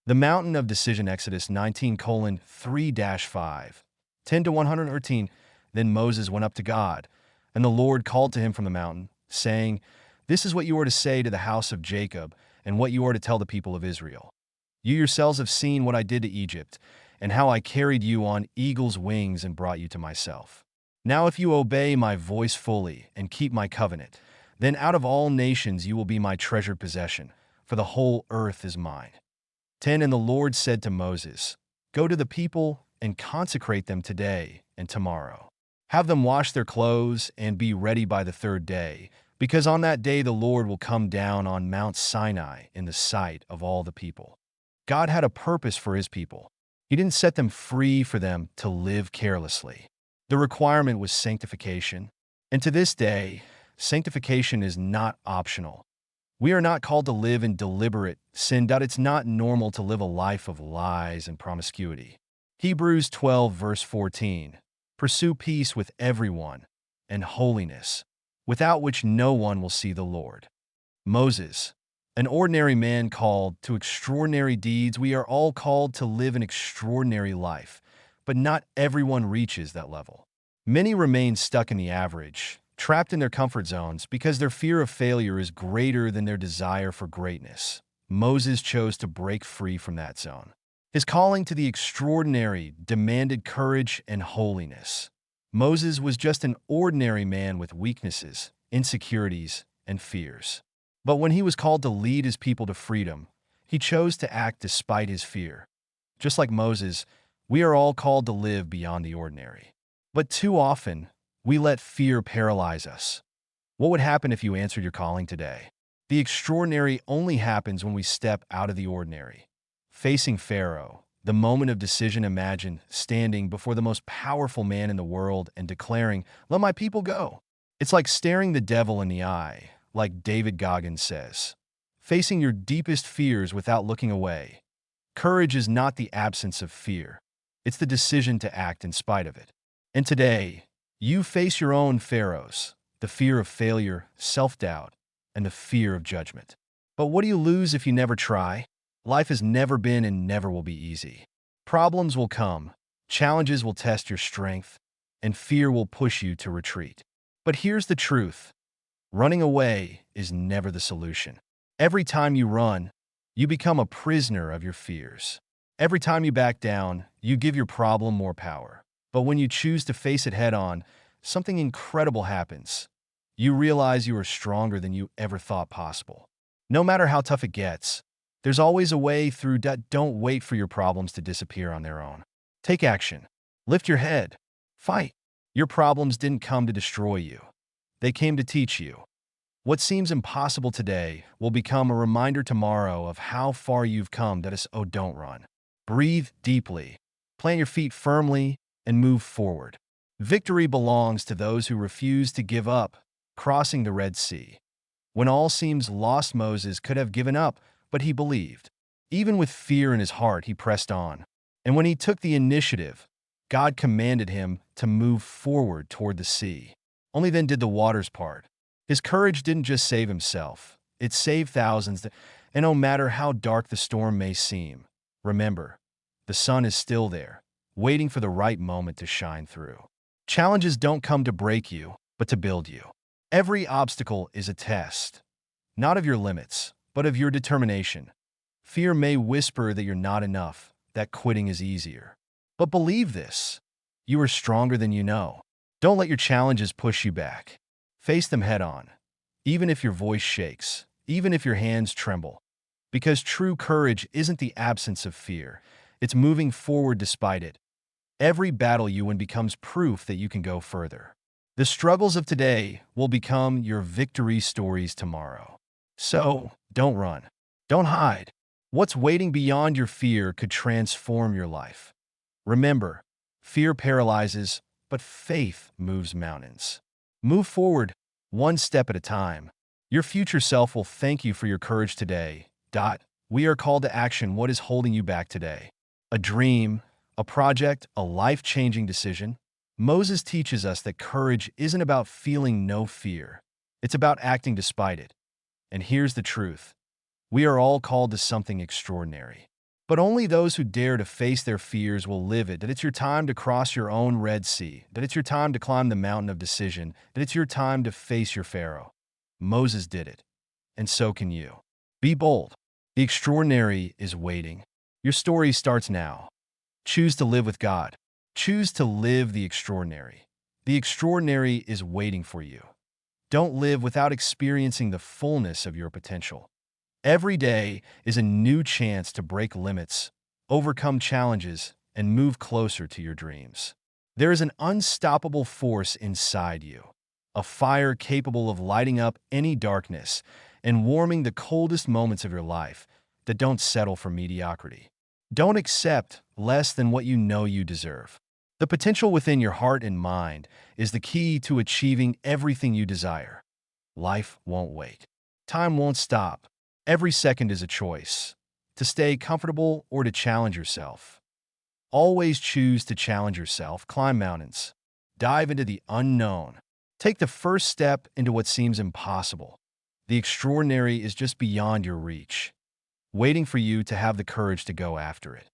The mountain of decision, Exodus 19:3-5. 10 to 113. Then Moses went up to God, and the Lord called to him from the mountain, saying, "This is what you are to say to the house of Jacob, and what you are to tell the people of Israel. You yourselves have seen what I did to Egypt, and how I carried you on eagle's wings and brought you to myself. Now if you obey my voice fully and keep my covenant, then out of all nations you will be my treasured possession, for the whole earth is mine." 10. And the Lord said to Moses, "Go to the people and consecrate them today and tomorrow. Have them wash their clothes and be ready by the third day, because on that day the Lord will come down on Mount Sinai in the sight of all the people." God had a purpose for his people. He didn't set them free for them to live carelessly. The requirement was sanctification. And to this day, sanctification is not optional. We are not called to live in deliberate sin. It's not normal to live a life of lies and promiscuity. Hebrews 12, verse 14. Pursue peace with everyone and holiness, without which no one will see the Lord. Moses, an ordinary man called to extraordinary deeds. We are all called to live an extraordinary life, but not everyone reaches that level. Many remain stuck in the average, trapped in their comfort zones because their fear of failure is greater than their desire for greatness. Moses chose to break free from that zone. His calling to the extraordinary demanded courage and holiness. Moses was just an ordinary man with weaknesses, insecurities, and fears. But when he was called to lead his people to freedom, he chose to act despite his fear. Just like Moses, we are all called to live beyond the ordinary. But too often, we let fear paralyze us. What would happen if you answered your calling today? The extraordinary only happens when we step out of the ordinary. Facing Pharaoh, the moment of decision. Imagine standing before the most powerful man in the world and declaring, "Let my people go." It's like staring the devil in the eye, like David Goggins says. Facing your deepest fears without looking away. Courage is not the absence of fear. It's the decision to act in spite of it. And today, you face your own Pharaohs, the fear of failure, self-doubt, and the fear of judgment. But what do you lose if you never try? Life has never been and never will be easy. Problems will come, challenges will test your strength, and fear will push you to retreat. But here's the truth. Running away is never the solution. Every time you run, you become a prisoner of your fears. Every time you back down, you give your problem more power. But when you choose to face it head-on, something incredible happens. You realize you are stronger than you ever thought possible. No matter how tough it gets, there's always a way through. Don't wait for your problems to disappear on their own. Take action. Lift your head. Fight. Your problems didn't come to destroy you. They came to teach you. What seems impossible today will become a reminder tomorrow of how far you've come. Don't run. Breathe deeply. Plant your feet firmly and move forward. Victory belongs to those who refuse to give up. Crossing the Red Sea. When all seems lost, Moses could have given up, but he believed. Even with fear in his heart, he pressed on. And when he took the initiative, God commanded him to move forward toward the sea. Only then did the waters part. His courage didn't just save himself, it saved thousands. And no matter how dark the storm may seem, remember, the sun is still there, waiting for the right moment to shine through. Challenges don't come to break you, but to build you. Every obstacle is a test, not of your limits, but of your determination. Fear may whisper that you're not enough, that quitting is easier. But believe this, you are stronger than you know. Don't let your challenges push you back. Face them head on, even if your voice shakes, even if your hands tremble. Because true courage isn't the absence of fear, it's moving forward despite it. Every battle you win becomes proof that you can go further. The struggles of today will become your victory stories tomorrow. So, don't run. Don't hide. What's waiting beyond your fear could transform your life. Remember, fear paralyzes, but faith moves mountains. Move forward, one step at a time. Your future self will thank you for your courage today. We are called to action. What is holding you back today? A dream, a project, a life-changing decision? Moses teaches us that courage isn't about feeling no fear. It's about acting despite it. And here's the truth. We are all called to something extraordinary. But only those who dare to face their fears will live it, that it's your time to cross your own Red Sea, that it's your time to climb the mountain of decision, that it's your time to face your Pharaoh. Moses did it, and so can you. Be bold. The extraordinary is waiting. Your story starts now. Choose to live with God. Choose to live the extraordinary. The extraordinary is waiting for you. Don't live without experiencing the fullness of your potential. Every day is a new chance to break limits, overcome challenges, and move closer to your dreams. There is an unstoppable force inside you, a fire capable of lighting up any darkness and warming the coldest moments of your life that don't settle for mediocrity. Don't accept less than what you know you deserve. The potential within your heart and mind is the key to achieving everything you desire. Life won't wait. Time won't stop. Every second is a choice, to stay comfortable or to challenge yourself. Always choose to challenge yourself, climb mountains, dive into the unknown. Take the first step into what seems impossible. The extraordinary is just beyond your reach, waiting for you to have the courage to go after it.